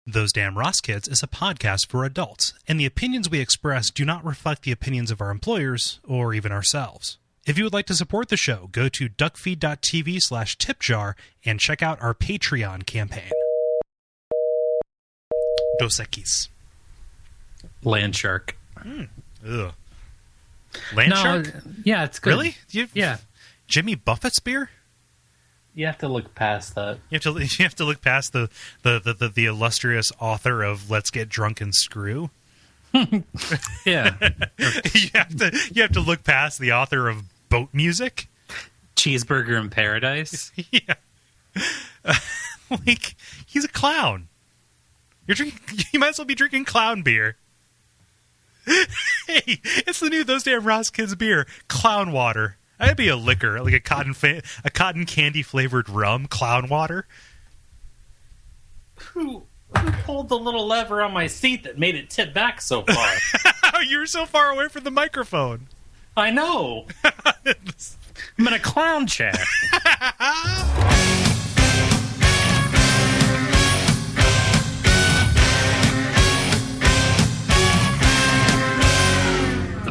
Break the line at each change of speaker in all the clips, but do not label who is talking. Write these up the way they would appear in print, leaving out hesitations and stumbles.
Those Damn Ross Kids is a podcast for adults, and the opinions we express do not reflect the opinions of our employers or even ourselves. If you would like to support the show, go to Duckfeed.tv/tipjar and check out our Patreon campaign. Dos Equis.
Land shark.
Ugh. Land shark?
Yeah, it's good.
Really?
Yeah.
Jimmy Buffett's beer?
You have to look past that.
You have to look past the illustrious author of Let's Get Drunk and Screw.
Yeah.
you have to look past the author of Boat Music.
Cheeseburger in Paradise.
Yeah. Like, he's a clown. You might as well be drinking clown beer. Hey, it's the new Those Damn Ross Kids beer, Clown Water. That'd be a liquor, like a cotton candy flavored rum, Clown Water.
Who pulled the little lever on my seat that made it tip back so far?
You were so far away from the microphone.
I know. I'm in a clown chair.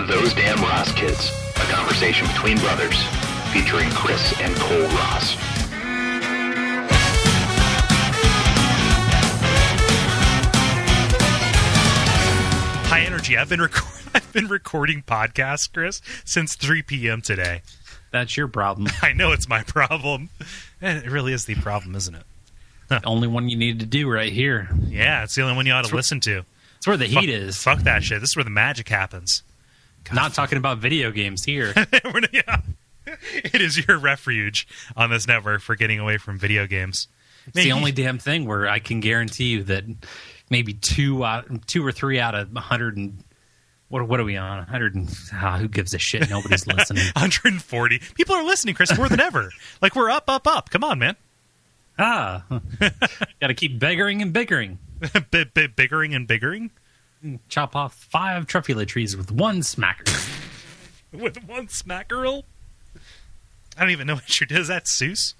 Those Damn Ross Kids, a conversation between brothers, featuring Kris and Kole Ross.
High energy. I've been recording podcasts, Kris, since 3 p.m. today.
That's your problem.
I know it's my problem. And it really is the problem, isn't it?
The only one you need to do right here.
Yeah, it's the only one you ought to listen to.
It's where the heat is.
Fuck that shit. This is where the magic happens. God,
not talking about video games here.
Yeah. It is your refuge on this network for getting away from video games.
It's the only damn thing where I can guarantee you that maybe two or three out of 100 and what are we on? 100 and who gives a shit? Nobody's listening.
140 people are listening, Kris, more than ever. Like we're up. Come on, man.
Got to keep biggering and biggering.
Biggering and biggering.
Chop off 5 truffula trees with one smacker.
With one smackerel? I don't even know what you're doing. Is that Seuss?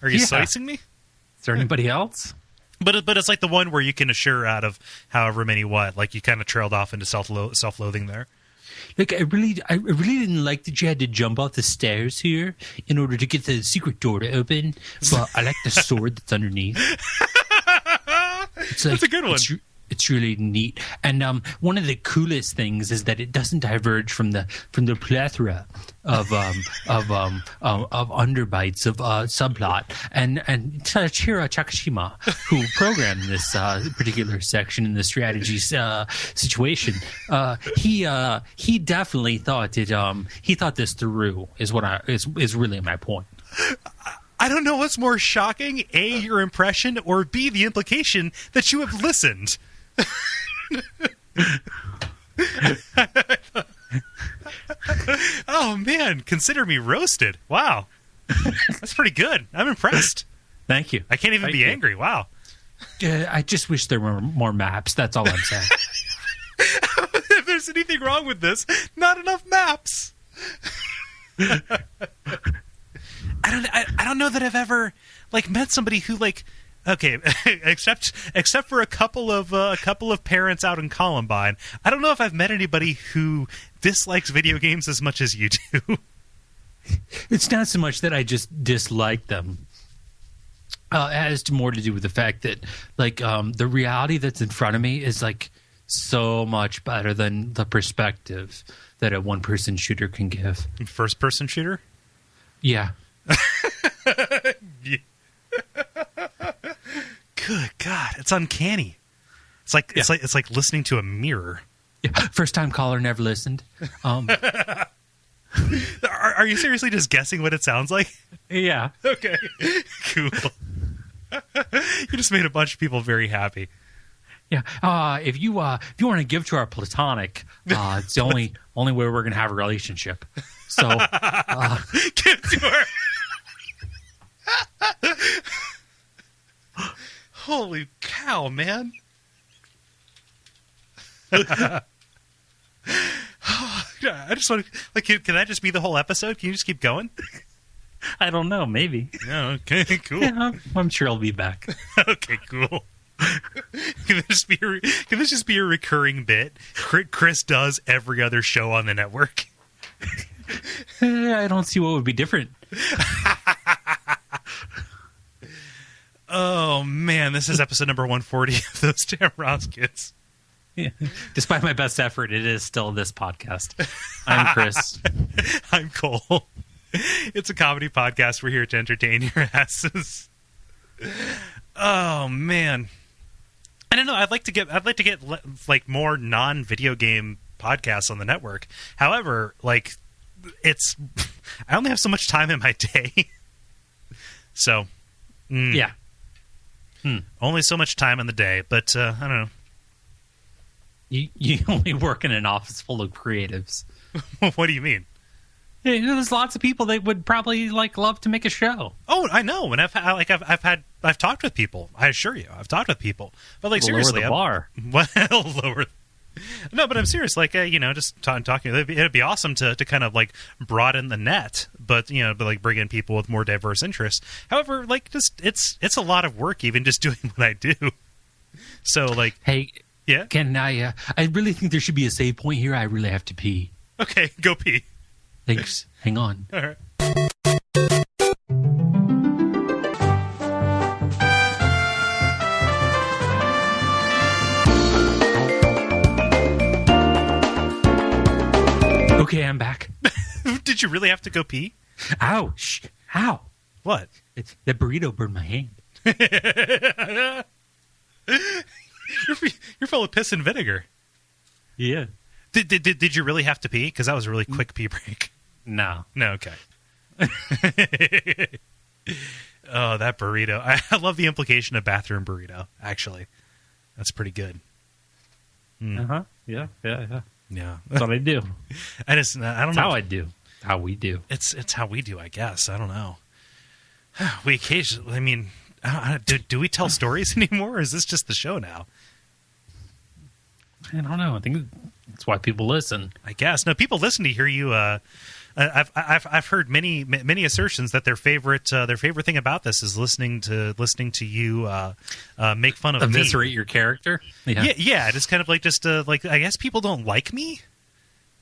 Are you slicing me?
Is there anybody else?
But it's like the one where you can assure out of however many what. Like you kind of trailed off into self-loathing there.
Look, I really didn't like that you had to jump off the stairs here in order to get the secret door to open. But I like the sword that's underneath.
That's a good one.
It's really neat, and one of the coolest things is that it doesn't diverge from the plethora of underbites of subplot. And Tachira Chakashima, who programmed this particular section in the strategy situation, he definitely thought it. He thought this through. Is really my point.
I don't know what's more shocking: A, your impression, or B, the implication that you have listened. Oh man, consider me roasted. Wow, that's pretty good. I'm impressed.
Thank you.
I can't even be angry. Wow.
I just wish there were more maps. That's all I'm saying.
If there's anything wrong with this, not enough maps. I don't know that I've ever met somebody who okay, except for a couple of parents out in Columbine, I don't know if I've met anybody who dislikes video games as much as you do.
It's not so much that I just dislike them. It has more to do with the fact that the reality that's in front of me is so much better than the perspective that a one-person shooter can give.
First-person shooter?
Yeah.
Yeah. Good God, it's uncanny. It's like listening to a mirror.
Yeah. First time caller, never listened.
Are you seriously just guessing what it sounds like?
Yeah.
Okay. Cool. You just made a bunch of people very happy.
Yeah. If you want to give to our platonic, it's the only way we're gonna have a relationship. So
give to our. Holy cow, man. I just want to, can that just be the whole episode? Can you just keep going?
I don't know, maybe.
Yeah, okay, cool.
Yeah, I'm sure I'll be back.
Okay, cool. Can this just be a recurring bit? Chris does every other show on the network.
I don't see what would be different.
Oh man, this is episode number 140 of Those Damn Roskits.
Yeah. Despite my best effort, it is still this podcast. I'm Chris.
I'm Kole. It's a comedy podcast. We're here to entertain your asses. Oh man, I don't know. I'd like to get like more non-video game podcasts on the network. However, like I only have so much time in my day, so
yeah,
only so much time in the day. But I don't know.
You only work in an office full of creatives.
What do you mean?
Yeah, there's lots of people that would probably love to make a show.
Oh, I know, and I've talked with people. I assure you, I've talked with people. But like seriously,
lower the
bar. Well, lower. No, but I'm serious. Like just talking. It'd be awesome to kind of like broaden the net, but like bring in people with more diverse interests. However, like just it's a lot of work even just doing what I do. So like,
hey,
yeah,
can I? I really think there should be a save point here. I really have to pee.
Okay, go pee.
Thanks. Hang on.
All right.
Okay, I'm back.
Did you really have to go pee?
Ouch. Ow.
What?
That burrito burned my hand.
You're full of piss and vinegar.
Yeah.
Did you really have to pee? Because that was a really quick pee break.
No.
Okay. Oh, that burrito. I love the implication of bathroom burrito, actually. That's pretty good.
Uh-huh. Yeah.
Yeah.
That's what I do.
I don't know.
How I do. How we do.
It's how we do, I guess. I don't know. We occasionally, I mean, do we tell stories anymore, or is this just the show now?
I don't know. I think that's why people listen.
I guess. No, people listen to hear you. I've heard many assertions that their favorite thing about this is listening to you make fun of
eviscerate
me.
your character.
Yeah. It's kind of like just like I guess people don't like me.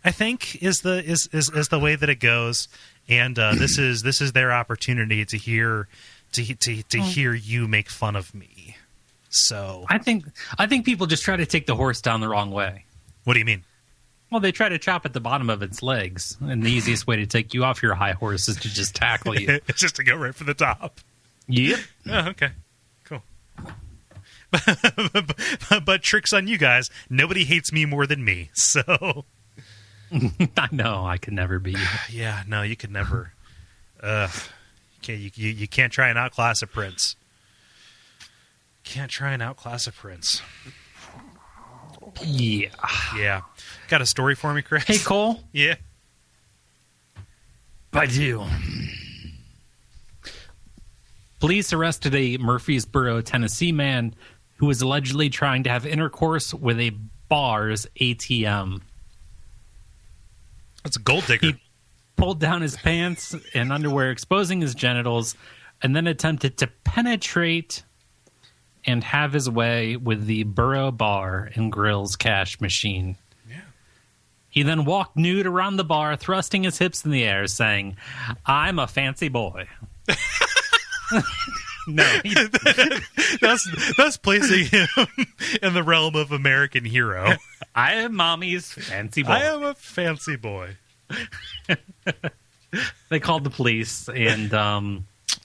I think is the way that it goes, and this is their opportunity to hear you make fun of me. So
I think people just try to take the horse down the wrong way.
What do you mean?
Well, they try to chop at the bottom of its legs, and the easiest way to take you off your high horse is to just tackle you.
It's just to go right for the top.
Yep.
Oh, okay. Cool. But tricks on you guys. Nobody hates me more than me. So
I know I could never be you.
Yeah, no, you could never. You can't try and outclass a prince. Can't try and outclass a prince. Yeah. Got a story for me, Chris?
Hey, Kole?
Yeah.
I do. Police arrested a Murfreesboro, Tennessee man who was allegedly trying to have intercourse with a bar's ATM.
That's a gold digger.
He pulled down his pants and underwear, exposing his genitals, and then attempted to penetrate and have his way with the Burro Bar and Grill's cash machine.
Yeah.
He then walked nude around the bar, thrusting his hips in the air, saying, "I'm a fancy boy." No.
That's placing him in the realm of American hero.
I am mommy's fancy boy.
I am a fancy boy.
They called the police, and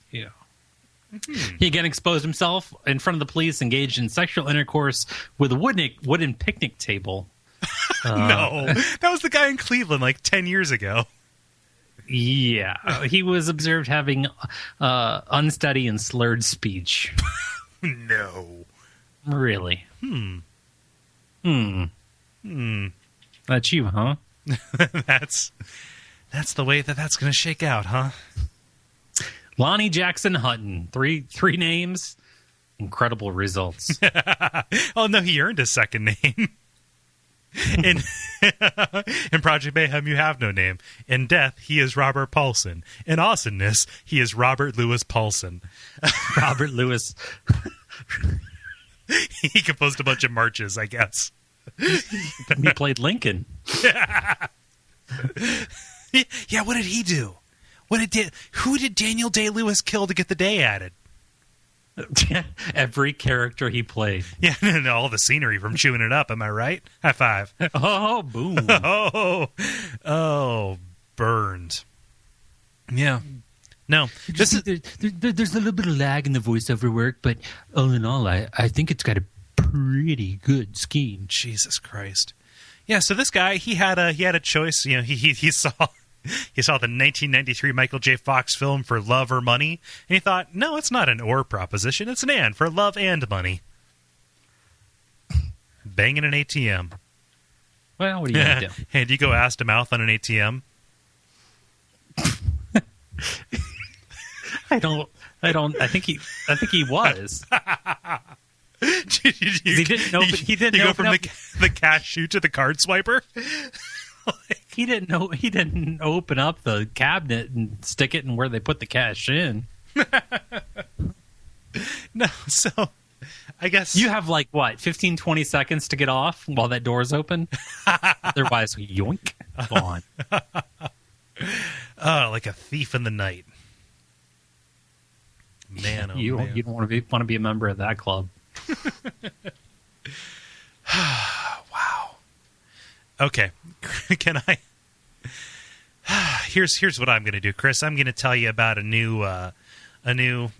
he again exposed himself in front of the police, engaged in sexual intercourse with a wooden picnic table.
No, that was the guy in Cleveland like 10 years ago.
Yeah, he was observed having unsteady and slurred speech.
No.
Really? That's you, huh?
That's the way that's going to shake out, huh?
Lonnie Jackson Hutton. Three names. Incredible results.
Oh, no, he earned his second name. In Project Mayhem, you have no name. In death, he is Robert Paulson. In awesomeness, he is Robert Louis Paulson.
Robert Louis.
He composed a bunch of marches, I guess.
He played Lincoln.
Yeah, what did he do? Who did Daniel Day-Lewis kill to get the day added?
Every character he played.
Yeah, no, all the scenery from Chewing It Up, am I right? High five.
Oh, boom.
Oh, burned. Yeah. No,
there's a little bit of lag in the voiceover work, but all in all, I think it's got a pretty good scheme.
Jesus Christ. Yeah, so this guy, he had a choice. You know, he saw the 1993 Michael J. Fox film For Love or Money, and he thought, no, it's not an or proposition, it's an and, for love and money. Banging an ATM.
Well, what are you going to do?
Hey, do you go ass to mouth on an ATM?
I think he was. He didn't open. He didn't
go
open
from
up,
the cash chute to the card swiper.
He didn't open up the cabinet and stick it in where they put the cash in.
No, so I guess
you have 15, 20 seconds to get off while that door's open. Otherwise, yoink, gone.
Oh, like a thief in the night. Man, oh
you
man.
don't want to be a member of that club.
Wow. Okay. Can I? Here's what I'm going to do, Chris. I'm going to tell you about a new. You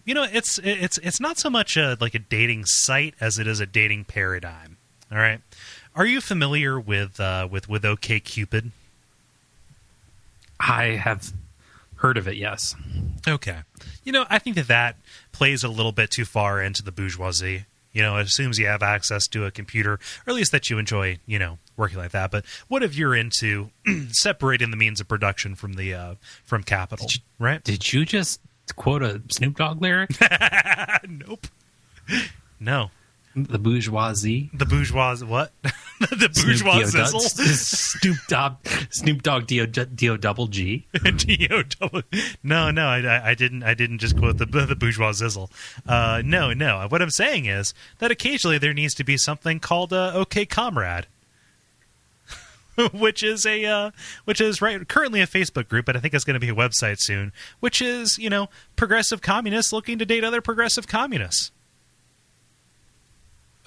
know, it's not so much like a dating site as it is a dating paradigm. All right. Are you familiar with OkCupid?
I have heard of it. Yes.
Okay. You know, I think that plays a little bit too far into the bourgeoisie. You know, it assumes you have access to a computer, or at least that you enjoy, working like that. But what if you're into separating the means of production from the from capital, right?
Did you just quote a Snoop Dogg lyric?
Nope. No.
The bourgeoisie.
The bourgeois what? The bourgeois sizzle.
Snoop Dogg D-O double G.
D-O double. No, I didn't just quote the bourgeois sizzle. No. What I'm saying is that occasionally there needs to be something called OK Comrade. which is currently a Facebook group, but I think it's going to be a website soon, which is, progressive communists looking to date other progressive communists.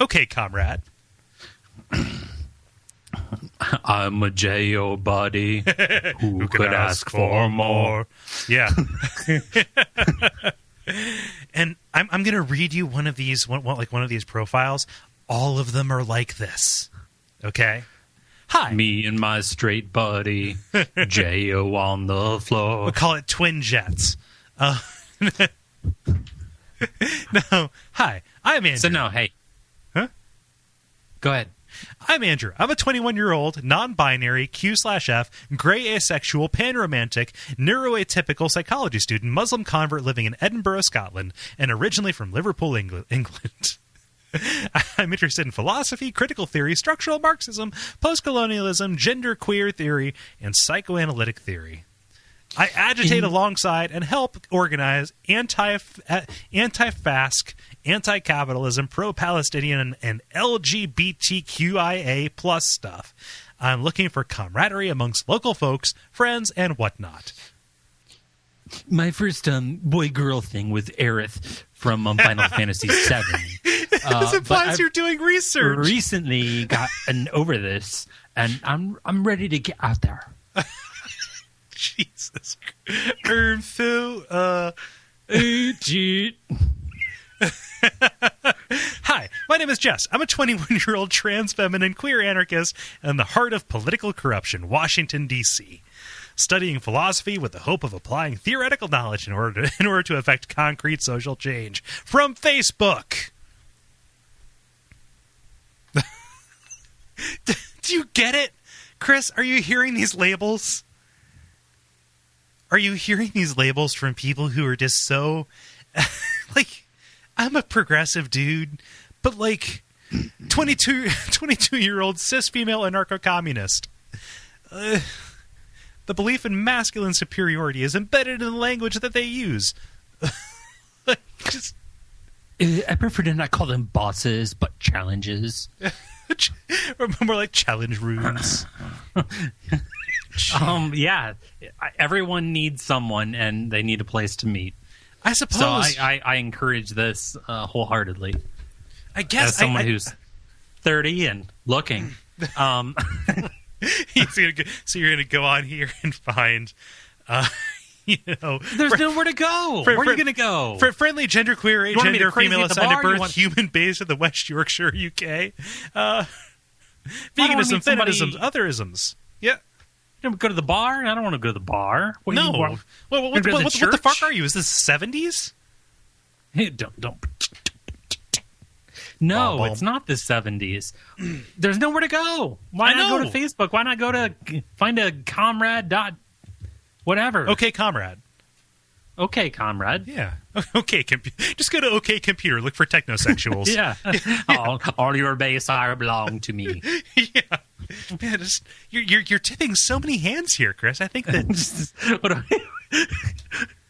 Okay, Comrade.
I'm a J.O. buddy who could ask for more.
Yeah. And I'm going to read you one of these profiles. All of them are like this. Okay? Hi.
Me and my straight buddy, J.O. on the floor.
We'll call it Twin Jets. No. Hi. I'm Andrew.
So no, hey.
Huh?
Go ahead.
I'm Andrew. I'm a 21-year-old, non-binary, Q/F, gray asexual, panromantic, neuroatypical psychology student, Muslim convert living in Edinburgh, Scotland, and originally from Liverpool, England. I'm interested in philosophy, critical theory, structural Marxism, post-colonialism, gender queer theory, and psychoanalytic theory. I agitate alongside and help organize anti-FASC, anti-capitalism, pro-Palestinian, and LGBTQIA plus stuff. I'm looking for camaraderie amongst local folks, friends, and whatnot.
My first boy-girl thing with Aerith from Final Fantasy VII.
This implies you're doing research.
Recently gotten over this, and I'm ready to get out there.
Jesus. Hi, my name is Jess. I'm a 21-year-old trans feminine queer anarchist in the heart of political corruption, Washington, D.C., studying philosophy with the hope of applying theoretical knowledge in order to affect concrete social change. From Facebook. Do you get it? Chris, are you hearing these labels? Are you hearing these labels from people who are just so... I'm a progressive dude, but 22-year-old cis female anarcho-communist. The belief in masculine superiority is embedded in the language that they use.
I prefer to not call them bosses, but challenges.
Or more like challenge runes.
Yeah. Everyone needs someone, and they need a place to meet.
I suppose.
So I encourage this wholeheartedly.
I guess
as someone who's 30 and looking.
So you're going to go on here and find,
there's nowhere to go. Where are you going to go?
For friendly, genderqueer, agender, female assigned at birth, human based in the West Yorkshire, UK. Veganism, feminism, otherisms. Yeah.
You go to the bar? I don't want to go to the bar.
What the fuck are you? Is this 70s?
Hey, don't. No, it's not the 70s. There's nowhere to go. Why not go to Facebook? Why not go to find a Comrade whatever?
Okay, Comrade.
Okay, Comrade.
Yeah. Okay, just go to OK Computer. Look for technosexuals.
Yeah. All your base are belong to me.
Yeah. Man, you're tipping so many hands here, Chris. I think that.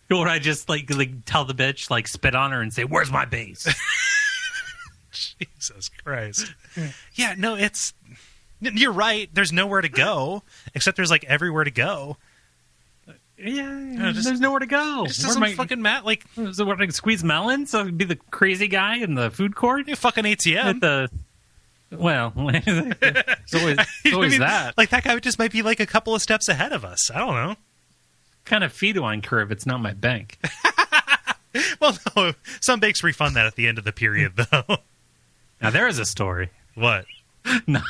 Would I just like tell the bitch, like spit on her and say, "Where's my base?"
Jesus Christ. Yeah, no, you're right. There's nowhere to go, except there's like everywhere to go.
Yeah, there's nowhere to go.
It just doesn't fucking matter. Like,
so what, like squeeze melons? So be the crazy guy in the food court?
You fucking ATM.
Well, it's always that.
Like, that guy just might be like a couple of steps ahead of us. I don't know.
What kind of fee do I incur if it's not my bank?
Well, no. Some banks refund that at the end of the period, though.
Now, there is a story.
What?
No.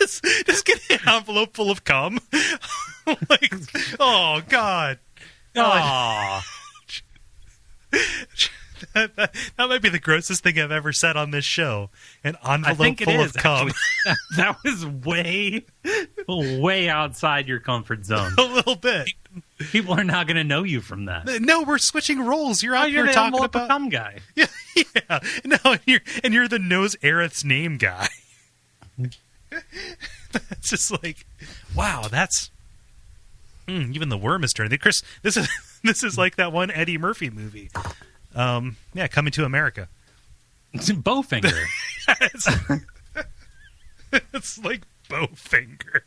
Just get an envelope full of cum. Like, oh, God.
Oh.
That might be the grossest thing I've ever said on this show. An envelope full of cum.
That was way outside your comfort zone.
A little bit.
People are not going to know you from that.
No, we're switching roles. You're out here
the
talking about
cum guy.
Yeah. No, and you're the knows Aerith's name guy. That's just like, wow. That's even the worm is turning. Chris, this is like that one Eddie Murphy movie. Yeah, Coming to America.
Bowfinger.
It's like Bowfinger.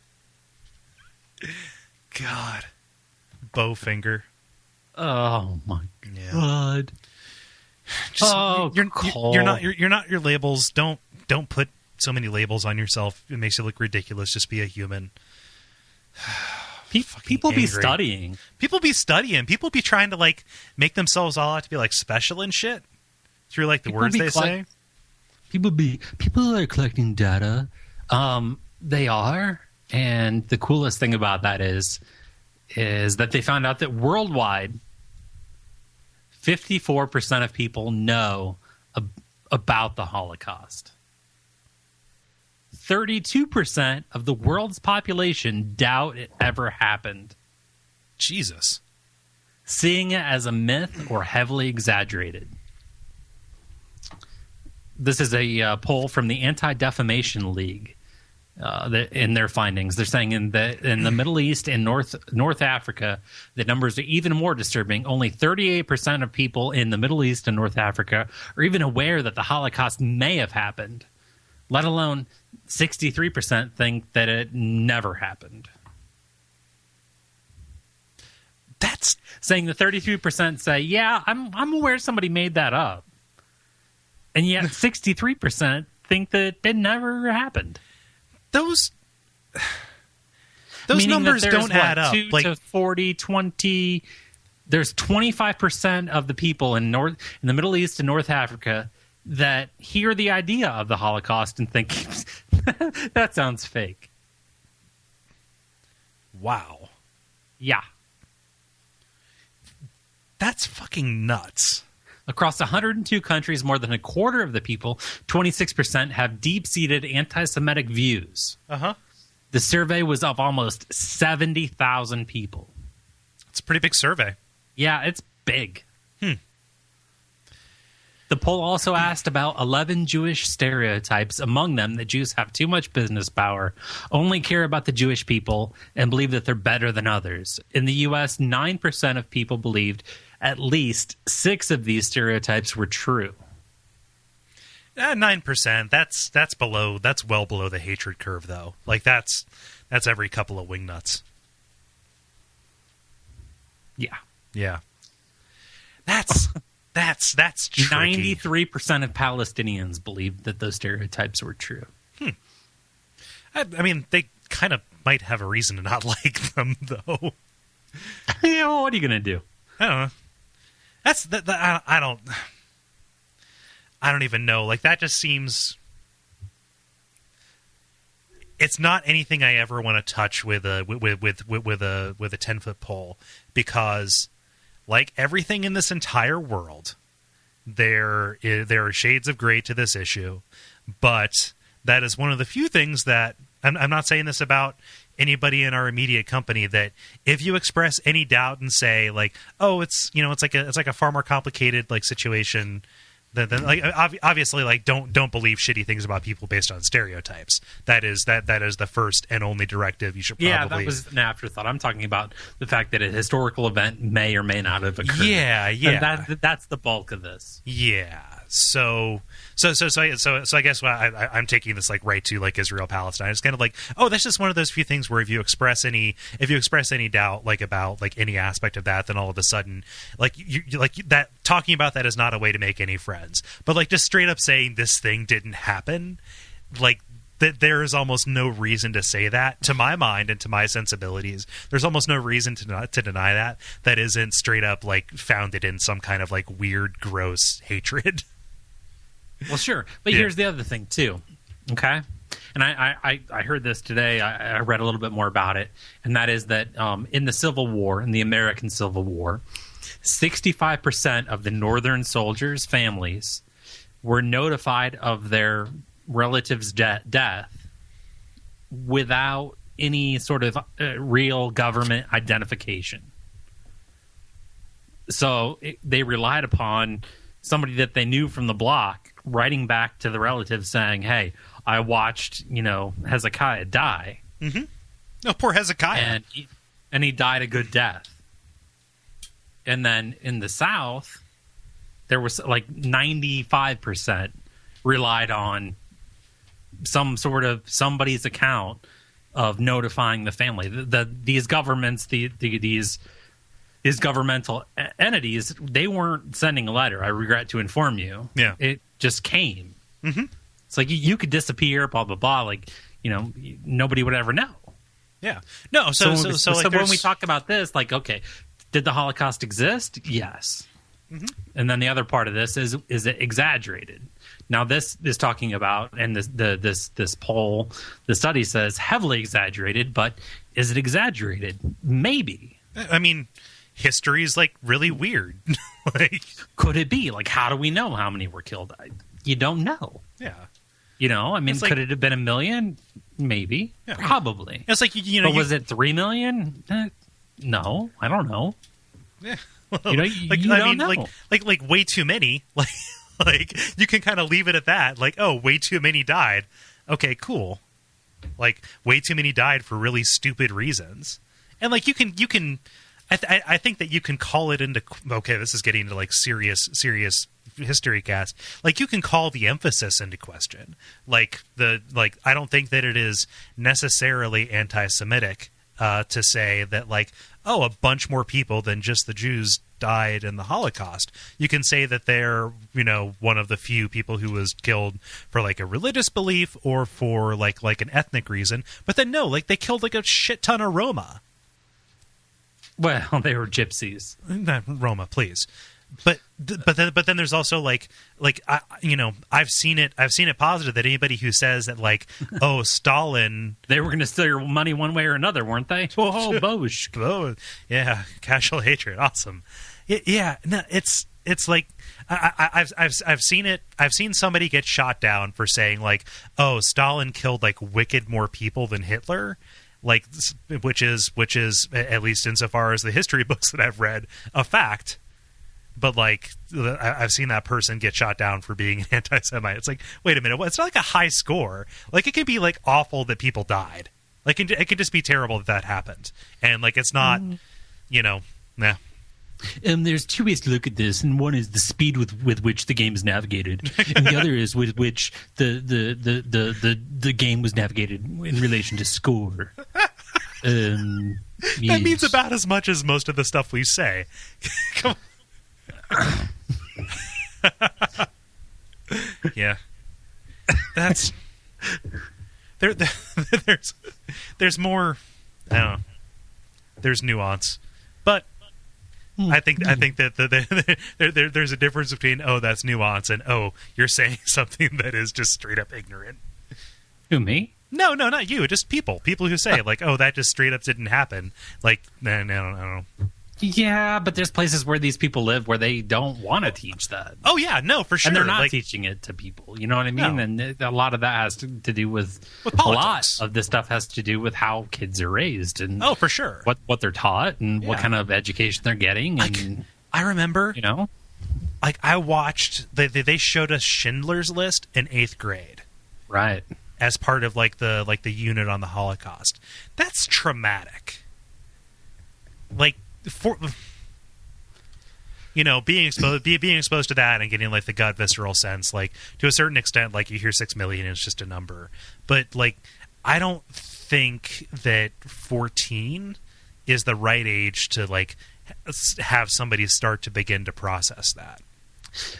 God, Bowfinger.
Oh my God.
You're not your labels. Don't put so many labels on yourself. It makes you look ridiculous. Just be a human.
People be studying.
People be studying. People be trying to like make themselves all out to be like special and shit through like the words they say.
People are collecting data. They are, and the coolest thing about that is that they found out that worldwide, 54% of people know about the Holocaust. 32% of the world's population doubt it ever happened.
Jesus.
Seeing it as a myth or heavily exaggerated. This is a poll from the Anti-Defamation League. In their findings, they're saying in the Middle East and North Africa, the numbers are even more disturbing. Only 38% of people in the Middle East and North Africa are even aware that the Holocaust may have happened, let alone 63% think that it never happened.
That's
saying the 33% say, yeah, I'm aware somebody made that up. And yet 63% think that it never happened. Those
numbers don't add up.
2 to 40, 20. There's 25% of the people in the Middle East and North Africa that hear the idea of the Holocaust and think that sounds fake.
Wow.
Yeah.
That's fucking nuts.
Across 102 countries, more than a quarter of the people, 26%, have deep-seated anti-Semitic views.
Uh-huh.
The survey was of almost 70,000 people.
It's a pretty big survey.
Yeah, it's big. The poll also asked about 11 Jewish stereotypes, among them that Jews have too much business power, only care about the Jewish people, and believe that they're better than others. In the U.S., 9% of people believed at least 6 of these stereotypes were true.
9%. That's well below the hatred curve, though. Like that's every couple of wingnuts.
Yeah.
Yeah. That's tricky.
93% of Palestinians believe that those stereotypes were true.
I mean, they kind of might have a reason to not like them, though.
Yeah, well, what are you going to do?
I don't know. I don't even know. Like, that just seems... It's not anything I ever want to touch with a 10-foot pole, because, like everything in this entire world, there are shades of gray to this issue, but that is one of the few things that I'm not saying this about anybody in our immediate company, that if you express any doubt and say like, oh, it's like a far more complicated like situation. Then like obviously like don't believe shitty things about people based on stereotypes. That is the first and only directive you should probably...
Yeah, that was an afterthought. I'm talking about the fact that a historical event may or may not have occurred.
Yeah.
And that's the bulk of this.
Yeah. So I guess I'm taking this like right to like Israel Palestine. It's kind of like, oh, that's just one of those few things where if you express any doubt like about like any aspect of that, then all of a sudden like you like that, talking about that is not a way to make any friends. But like just straight up saying this thing didn't happen, like that there is almost no reason to say that, to my mind and to my sensibilities. There's almost no reason to deny that isn't straight up like founded in some kind of like weird, gross hatred.
Well, sure. But here's the other thing, too. Okay? And I heard this today. I read a little bit more about it. And that is that in the Civil War, in the American Civil War, 65% of the Northern soldiers' families were notified of their relative's death without any sort of real government identification. So they relied upon somebody that they knew from the block writing back to the relative saying, hey, I watched, Hezekiah die.
Mm-hmm. Oh, poor Hezekiah.
And he died a good death. And then in the South, there was like 95% relied on some sort of somebody's account of notifying the family. These governments, these governmental entities, they weren't sending a letter. I regret to inform you.
Yeah.
It just came.
Mm-hmm.
It's like you could disappear, blah, blah, blah. Like, nobody would ever know.
Yeah. No, so
when we talk about this, like, okay, did the Holocaust exist? Yes. Mm-hmm. And then the other part of this is it exaggerated? Now, this is talking about, and this poll, the study says heavily exaggerated, but is it exaggerated? Maybe.
I mean, history is like really weird. Like,
could it be? Like, how do we know how many were killed? You don't know.
Yeah.
I mean, could it have been 1 million? Maybe. Yeah. Probably.
It's like,
but was it 3 million? No, I don't know.
Yeah.
Well, you don't know.
Like way too many. Like you can kind of leave it at that. Like, oh, way too many died. Okay, cool. Like, way too many died for really stupid reasons. And like you can I think that you can call it into, okay, this is getting into like serious history cast. Like, you can call the emphasis into question. Like I don't think that it is necessarily anti-Semitic to say that like, oh, a bunch more people than just the Jews died in the Holocaust. You can say that they're, one of the few people who was killed for like a religious belief or for like an ethnic reason. But then no, like they killed like a shit ton of Roma.
Well, they were gypsies.
Not Roma, please. But then there's also I've seen it positive that anybody who says that like, oh, Stalin,
they were going to steal your money one way or another, weren't they? Oh, bosh.
Oh, yeah, casual hatred, awesome. Yeah, no, it's like I've seen it. I've seen somebody get shot down for saying like, oh, Stalin killed like wicked more people than Hitler. Like, which is at least insofar as the history books that I've read, a fact. But like, I've seen that person get shot down for being an anti-Semite. It's like, wait a minute, it's not like a high score. Like, it can be like awful that people died. Like, it could just be terrible that happened, and like it's not, nah.
There's two ways to look at this, and one is the speed with which the game is navigated, and the other is with which the game was navigated in relation to score.
That means about as much as most of the stuff we say. Come on. Yeah, that's there's more. I don't know. There's nuance, but I think that there's a difference between that's nuance and you're saying something that is just straight up ignorant.
Who, me?
No, not you. Just people who say like, that just straight up didn't happen. Like, no, I don't know.
Yeah, but there's places where these people live where they don't want to teach that.
Oh yeah, no, for sure.
And they're not teaching it to people. You know what I mean?
No.
And a lot of that has to do with
politics.
A lot of this stuff has to do with how kids are raised and
for sure,
what they're taught and what kind of education they're getting. And
I remember, like I watched they showed us Schindler's List in 8th grade,
right,
as part of like the unit on the Holocaust. That's traumatic. Like. Being exposed to that and getting like the gut visceral sense, like to a certain extent, like you hear 6 million is just a number, but like I don't think that 14 is the right age to like have somebody start to begin to process that.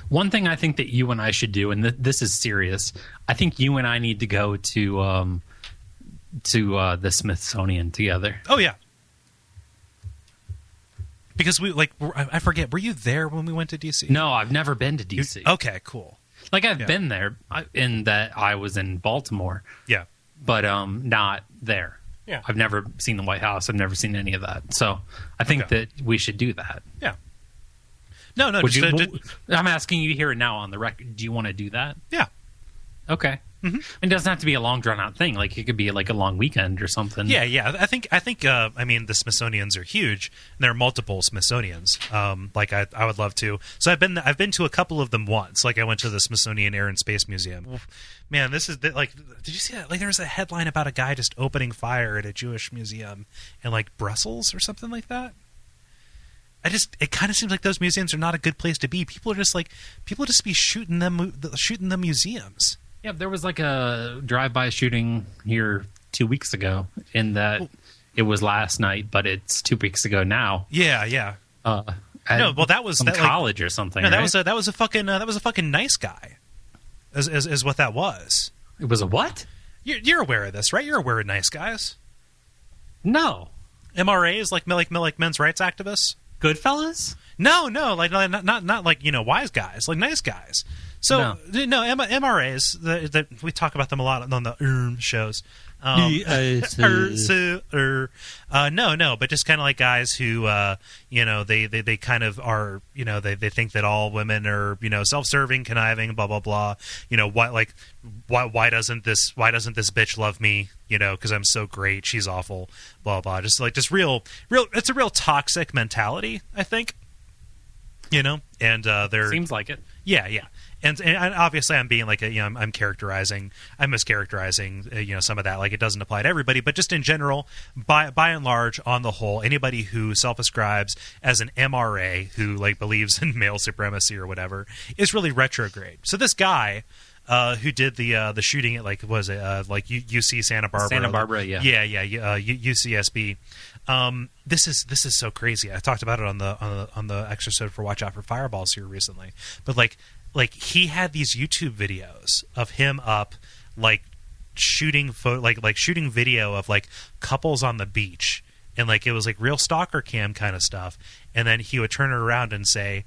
One thing I think that you and I should do, and this is serious, I think you and I need to go to the Smithsonian together.
Oh yeah. Because I forget, were you there when we went to D.C.?
No, I've never been to D.C.
Okay, cool.
Like I've been there in that I was in Baltimore.
Yeah.
But not there.
Yeah.
I've never seen the White House. I've never seen any of that. So I think that we should do that.
Yeah. No.
I'm asking you here and now on the record. Do you want to do that?
Yeah.
Okay. Mm-hmm. It doesn't have to be a long, drawn-out thing. Like it could be like a long weekend or something.
Yeah. I think. I mean, the Smithsonians are huge, and there are multiple Smithsonians. Like I would love to. So I've been to a couple of them once. Like I went to the Smithsonian Air and Space Museum. Man, this is like. Did you see that? Like there was a headline about a guy just opening fire at a Jewish museum in like Brussels or something like that. It kind of seems like those museums are not a good place to be. People just be shooting the museums.
Yeah, there was like a drive-by shooting here 2 weeks ago. In that it was last night, but it's 2 weeks ago now.
Yeah.
No, well, that was college or something.
No,
right?
that was a fucking nice guy. Is what that was.
It was a what?
You're aware of this, right? You're aware of nice guys.
No,
MRAs like men's rights activists.
Goodfellas?
No, like not like wise guys, like nice guys. So no MRAs. We talk about them a lot on the shows. No, but just kind of like guys who they kind of are they think that all women are self-serving, conniving, blah blah blah. Why doesn't this bitch love me? Because I'm so great, she's awful, blah blah. Just real. It's a real toxic mentality, I think. And they're
seems like it.
Yeah. And obviously, I'm being like I'm mischaracterizing some of that. Like it doesn't apply to everybody, but just in general, by and large, on the whole, anybody who self-ascribes as an MRA who like believes in male supremacy or whatever is really retrograde. So this guy who did the shooting at UC Santa Barbara, UCSB. This is so crazy. I talked about it on the extra for Watch Out for Fireballs here recently, but like he had these YouTube videos of him up like shooting shooting video of like couples on the beach, and like it was like real stalker cam kind of stuff, and then he would turn it around and say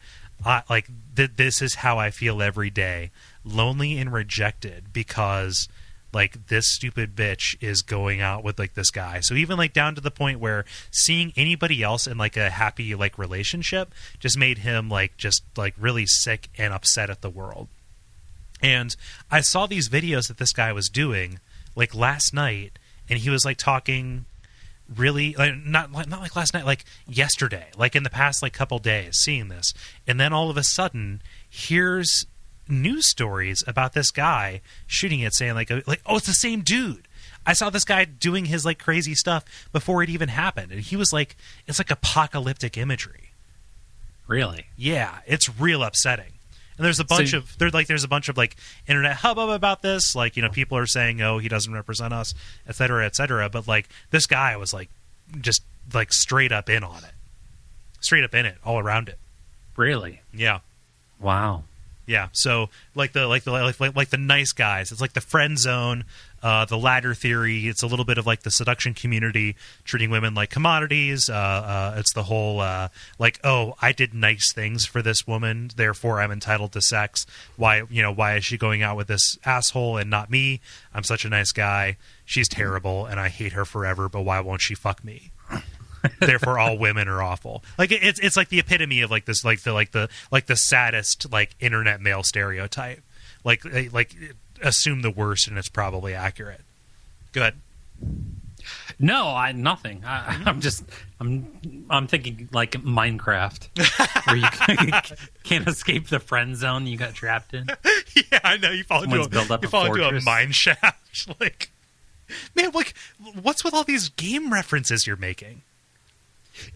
this is how I feel every day, lonely and rejected because like this stupid bitch is going out with like this guy. So even like down to the point where seeing anybody else in like a happy like relationship just made him like just like really sick and upset at the world. And I saw these videos that this guy was doing like last night, and he was like talking really not like last night, like yesterday, like in the past like couple days, seeing this, and then all of a sudden here's news stories about this guy shooting it, saying like oh, it's the same dude. I saw this guy doing his like crazy stuff before it even happened, and he was like, it's like apocalyptic imagery.
Really?
Yeah, it's real upsetting. And there's a bunch of like internet hubbub about this. Like, you know, people are saying, "Oh, he doesn't represent us," et cetera, et cetera. But like, this guy was like, just like straight up in on it, straight up in it, all around it.
Really?
Yeah.
Wow.
Yeah. So like the nice guys. It's like the friend zone, the ladder theory. It's a little bit of like the seduction community treating women like commodities. It's the whole like, oh, I did nice things for this woman, therefore I'm entitled to sex. Why is she going out with this asshole and not me? I'm such a nice guy. She's terrible and I hate her forever. But why won't she fuck me? Therefore, all women are awful. Like it's like the epitome of like this, like the saddest like internet male stereotype. Like assume the worst and it's probably accurate. Go ahead.
No, nothing. I'm thinking like Minecraft, where you can't escape the friend zone you got trapped in.
Yeah, I know. You fall into a mine shaft. Like, man, like, what's with all these game references you're making?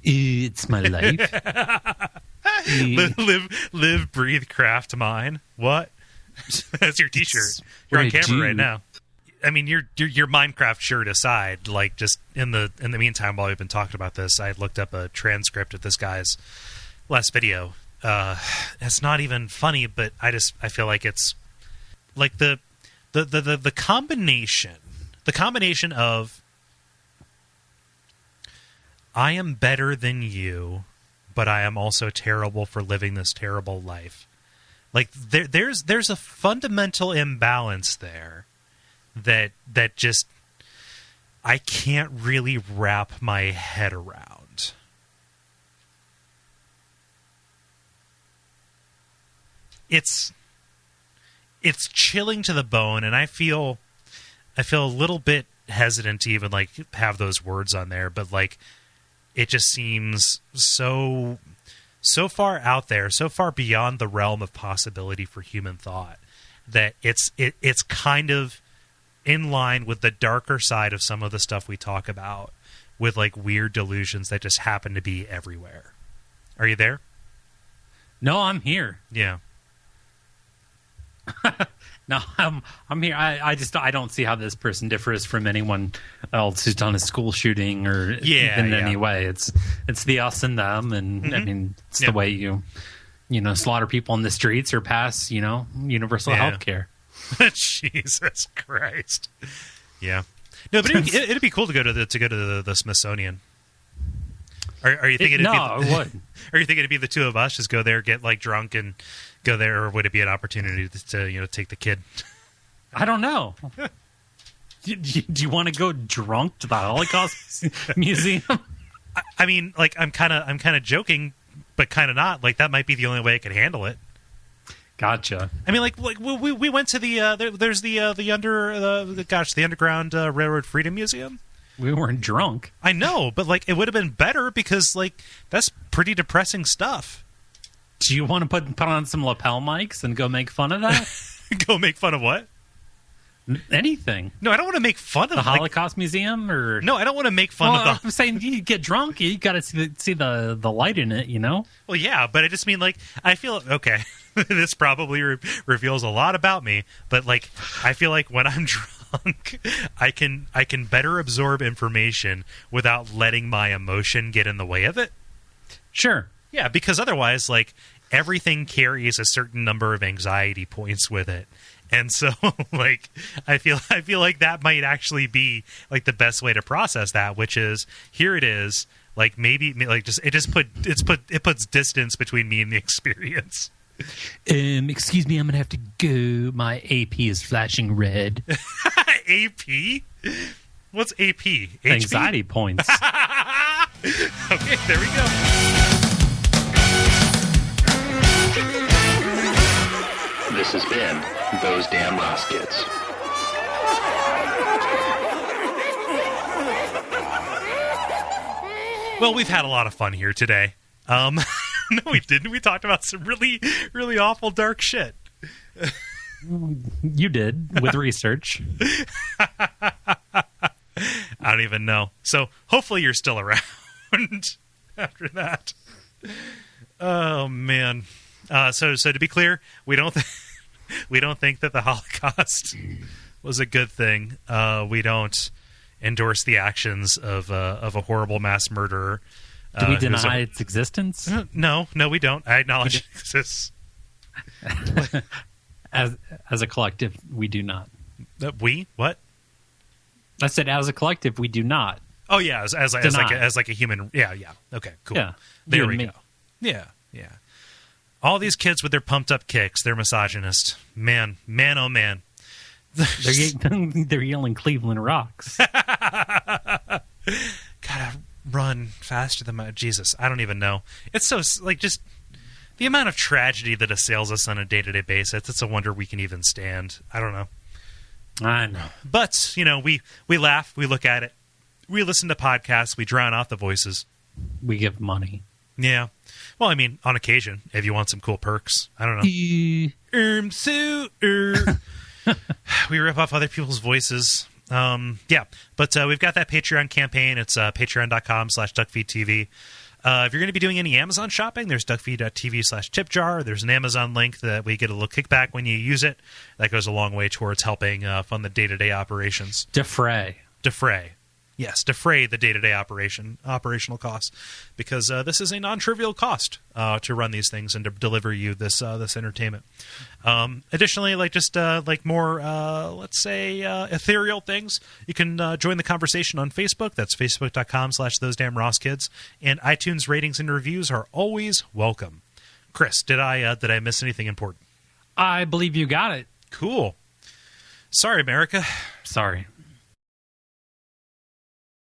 It's my life.
live, breathe, craft, mine. What? That's your T-shirt. You're on camera right now. I mean, your Minecraft shirt aside, like, just in the meantime, while we've been talking about this, I looked up a transcript of this guy's last video. It's not even funny, but I feel like it's like the combination of I am better than you, but I am also terrible for living this terrible life. Like there's a fundamental imbalance there that just I can't really wrap my head around. It's chilling to the bone, and I feel a little bit hesitant to even like have those words on there, but like it just seems so far out there, so far beyond the realm of possibility for human thought that it's kind of in line with the darker side of some of the stuff we talk about with like weird delusions that just happen to be everywhere. Are you there?
No, I'm here.
Yeah.
No, I'm here. I don't see how this person differs from anyone else who's done a school shooting or in any way. It's the us and them, and I mean it's the way you slaughter people in the streets or pass universal health care.
Jesus Christ. Yeah. No, but it'd be cool to go to the Smithsonian. Are you thinking?
I would.
Are you thinking it'd be the two of us just go there, get like drunk, and go there, or would it be an opportunity to take the kid?
I don't know. Do you want to go drunk to the Holocaust Museum?
I mean, like I'm kind of joking, but kind of not. Like that might be the only way I could handle it.
Gotcha.
I mean, like we went to there's the Underground Railroad Freedom Museum.
We weren't drunk.
I know, but like it would have been better because like that's pretty depressing stuff.
Do you want to put on some lapel mics and go make fun of that?
Go make fun of what?
Anything.
No, I don't want to make fun of
the Holocaust Museum or
no, I don't want to make fun of the.
I'm saying you get drunk, you got to see the light in it,
Well, yeah, but I just mean like I feel okay. This probably reveals a lot about me, but like I feel like when I'm drunk, I can better absorb information without letting my emotion get in the way of it.
Sure.
Yeah, because otherwise, like everything carries a certain number of anxiety points with it. And so, like, I feel like that might actually be like the best way to process that, which is here it is. Like maybe like it puts distance between me and the experience.
Excuse me, I'm gonna have to go. My AP is flashing red.
AP? What's AP?
Anxiety points.
Okay, there we go.
This has been Those Damn Ross Kids.
Well, we've had a lot of fun here today. No, we didn't. We talked about some really, really awful, dark shit.
You did, with research.
I don't even know. So hopefully you're still around after that. Oh man. So to be clear, we don't think that the Holocaust was a good thing. We don't endorse the actions of a horrible mass murderer.
Do we deny its existence?
No, we don't. I acknowledge it exists.
As a collective, we do not.
We? What?
I said, as a collective, we do not.
Oh yeah, as like a human. Yeah. Okay, cool.
Yeah,
there we go. Yeah. All these kids with their pumped up kicks, they're misogynist. Man, oh man.
They're yelling Cleveland rocks.
Gotta run faster than my Jesus. I don't even know. It's so like just the amount of tragedy that assails us on a day-to-day basis. It's a wonder we can even stand. I don't know.
I know.
But, we laugh, we look at it, we listen to podcasts, we drown out the voices.
We give money.
Yeah. Well, I mean, on occasion, if you want some cool perks. I don't know. We rip off other people's voices. Yeah. But we've got that Patreon campaign. It's patreon.com/Duckfeed.tv. If you're going to be doing any Amazon shopping, there's Duckfeed.tv/tipjar. There's an Amazon link that we get a little kickback when you use it. That goes a long way towards helping fund the day-to-day operations.
Defray.
Yes, defray the day-to-day operational costs, because this is a non-trivial cost to run these things and to deliver you this entertainment. Additionally, more, let's say, ethereal things, you can join the conversation on Facebook. That's facebook.com/thosedamnrosskids. And iTunes ratings and reviews are always welcome. Chris, did I miss anything important?
I believe you got it.
Cool. Sorry, America.
Sorry.